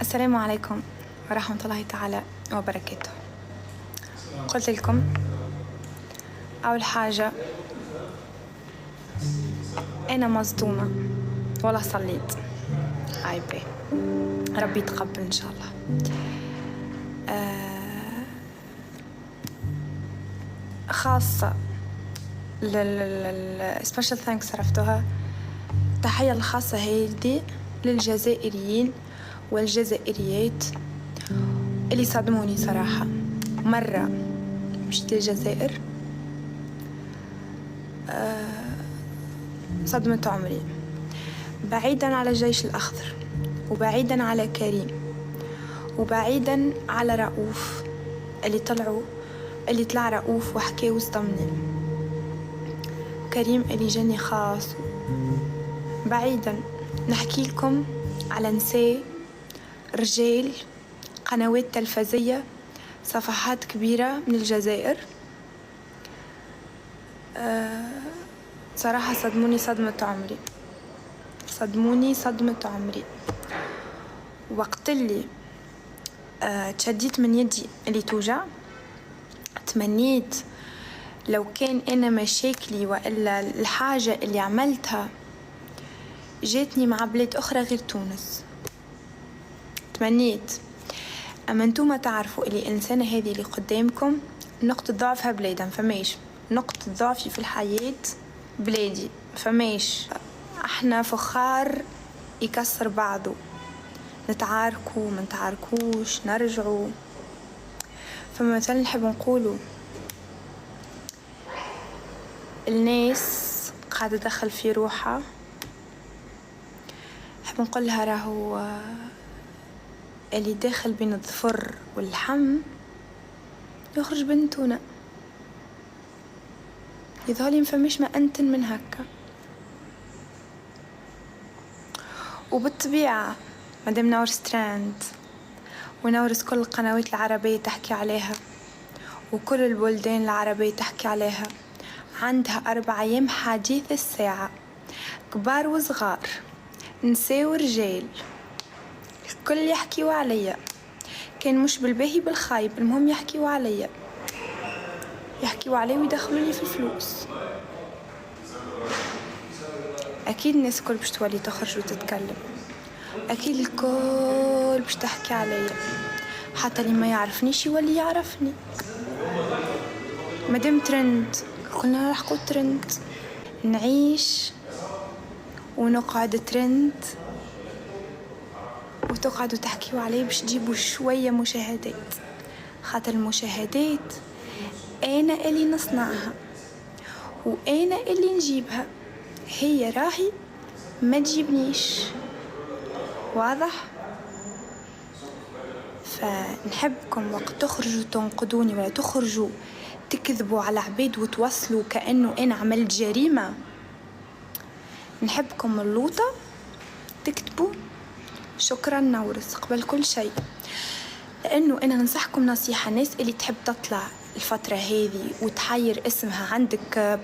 السلام عليكم ورحمة الله تعالى وبركاته. قلت لكم أول حاجة أنا مصدومة ولا صليت عيبي، ربي يتقبل إن شاء الله. خاصة special thanks عرفتوها، تحية الخاصة هذه للجزائريين والجزائريات اللي صدموني صراحة. مرة مشيت للجزائر صدمة عمري، بعيدا على الجيش الأخضر وبعيدا على كريم وبعيدا على رؤوف اللي طلع رؤوف وحكي وصدمني. كريم اللي جاني خاص. بعيدا نحكي لكم على نساء، رجال، قنوات تلفزية، صفحات كبيرة من الجزائر. صراحة صدموني صدمة عمري. وقت اللي تشديت من يدي اللي توجع، تمنيت لو كان أنا مشاكلي وإلا الحاجة اللي عملتها جاتني مع بلاد أخرى غير تونس. تمنيت أما انتوما تعرفوا اللي الإنسانة هذه اللي قدامكم نقطة ضعفها بلادها، فماش نقطة ضعفي في الحياة بلادي، فماش احنا فخار يكسر بعضه، نتعاركوا ما نتعاركوش نرجعوا. فمثلا نحب نقولوا الناس قاعدة تدخل في روحها، نحب نقول لها راهو اللي داخل بين الظفر واللحم يخرج بنتونا. يظهرلي مفهمش ما أنتن من هكا. وبالطبيعة مادام نورس ترند ونورس كل القنوات العربية تحكي عليها وكل البلدان العربية تحكي عليها، عندها 4 أيام حديث الساعة، كبار وصغار، نساء ورجال، الكل يحكيوا عليا. كان مش بالباهي بالخايب، المهم يحكيوا عليا ويدخلوا لي في الفلوس. أكيد الناس الكل باش تولي تخرج وتتكلم، أكيد الكل باش تحكي عليا، حتى اللي ما يعرفنيش يولي يعرفني. مادام ترند كلنا نحكوا ترند، نعيش ونقعد ترند وتقعدوا تحكيوا عليه باش تجيبوا شوية مشاهدات. خاطر المشاهدات أنا اللي نصنعها وأنا اللي نجيبها، هي راهي ما تجيبنيش. واضح؟ فنحبكم وقت تخرجوا تنقدوني ولا تخرجوا تكذبوا على عبيد وتوصلوا كأنه أنا عملت جريمة، نحبكم اللوطة تكتبوا شكرا نورس قبل كل شيء. لأنه أنا ننصحكم نصيحة، ناس اللي تحب تطلع الفترة هذه وتحير اسمها، عندك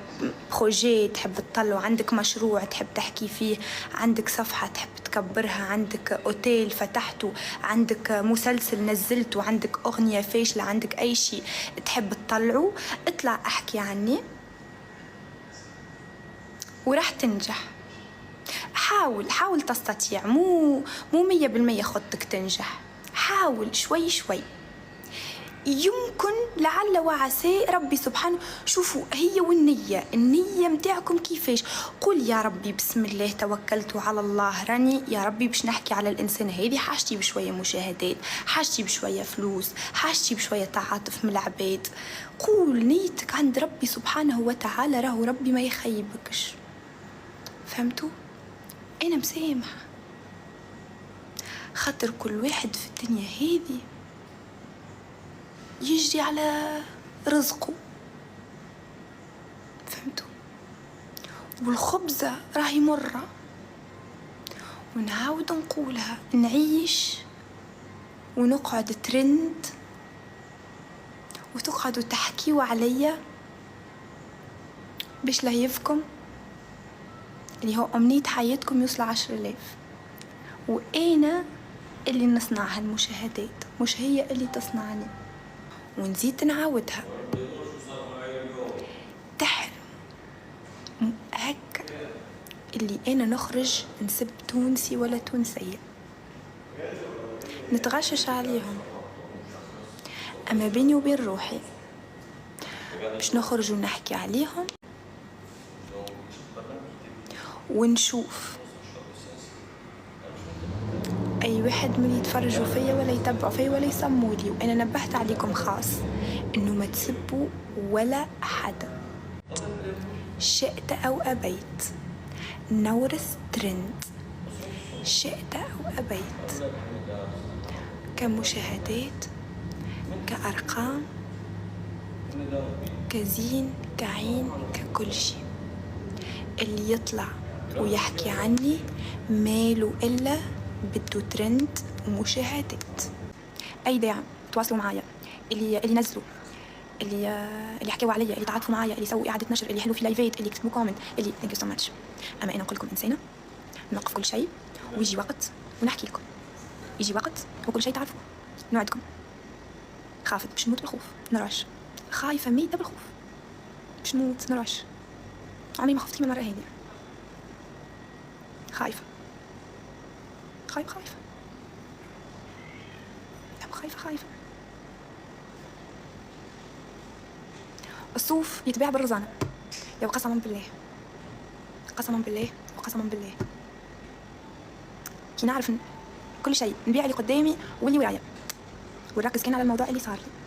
بروجي تحب تطلع، عندك مشروع تحب تحكي فيه، عندك صفحة تحب تكبرها، عندك أوتيل فتحته، عندك مسلسل نزلته، عندك أغنية فاشلة، عندك أي شيء تحب تطلعه، اطلع أحكي عني وراح تنجح. حاول تستطيع، مو 100% خطك تنجح، حاول شوي شوي، يمكن لعل وعسى ربي سبحانه. شوفوا هي والنية متاعكم كيفاش. قول يا ربي بسم الله توكلت على الله، راني يا ربي باش نحكي على الإنسان هذه، حاجتي بشوية مشاهدات، حاجتي بشوية فلوس، حاجتي بشوية تعاطف من العباد. قول نيتك عند ربي سبحانه وتعالى، راهو ربي ما يخيبكش. فهمتوا؟ أنا مسامحة، خاطر كل واحد في الدنيا هذه يجري على رزقه. فهمتوا؟ والخبزة راهي مرة، ونعاود نقولها، نعيش ونقعد ترند وتقعدوا تحكيوا عليا باش لهيفكم اللي هو أمنية حياتكم يوصل 10,000. وأنا اللي نصنعها المشاهدات، مش هي اللي تصنعني. ونزيد نعاودها، تحلم هكا اللي أنا نخرج نسب تونسي ولا تونسية، نتغشش عليهم، أما بيني وبين روحي باش نخرج ونحكي عليهم ونشوف أي واحد من يتفرجوا فيا ولا يتبعوا فيا ولا يسموا لي. وأنا نبهت عليكم خاص إنه ما تسبوا ولا أحد، شئت أو أبيت. نورث ترند شئت أو أبيت، كمشاهدات، كأرقام، كزين، كعين، ككل شيء. اللي يطلع ويحكي عني ماله إلا بده ترند ومشاهدات. أي داعم تواصلوا معايا، اللي نزلوا، اللي حكوا عليا، اللي تعاطفوا معايا، اللي سووا إعادة نشر، اللي حلوا في لايفات، اللي كتبوا كومنت، اللي thank you so much. أما أنا نقول لكم إنسانة، نوقف كل شيء ويجي وقت ونحكي لكم. يجي وقت وكل شيء تعرفوه. نوعدكم. خافت باش نموت بالخوف، نراش خايفة ميتة بالخوف باش نموت، نراش عمري ما خفت كيما المرة هذه. خايفة خايفة خايفة خايفة. الصوف يتباع بالرزانة. لو قسما بالله، قسما بالله وقسما بالله، كي نعرف كل شيء نبيع اللي قدامي واللي ورايا، ونركز كان على الموضوع اللي صار لي.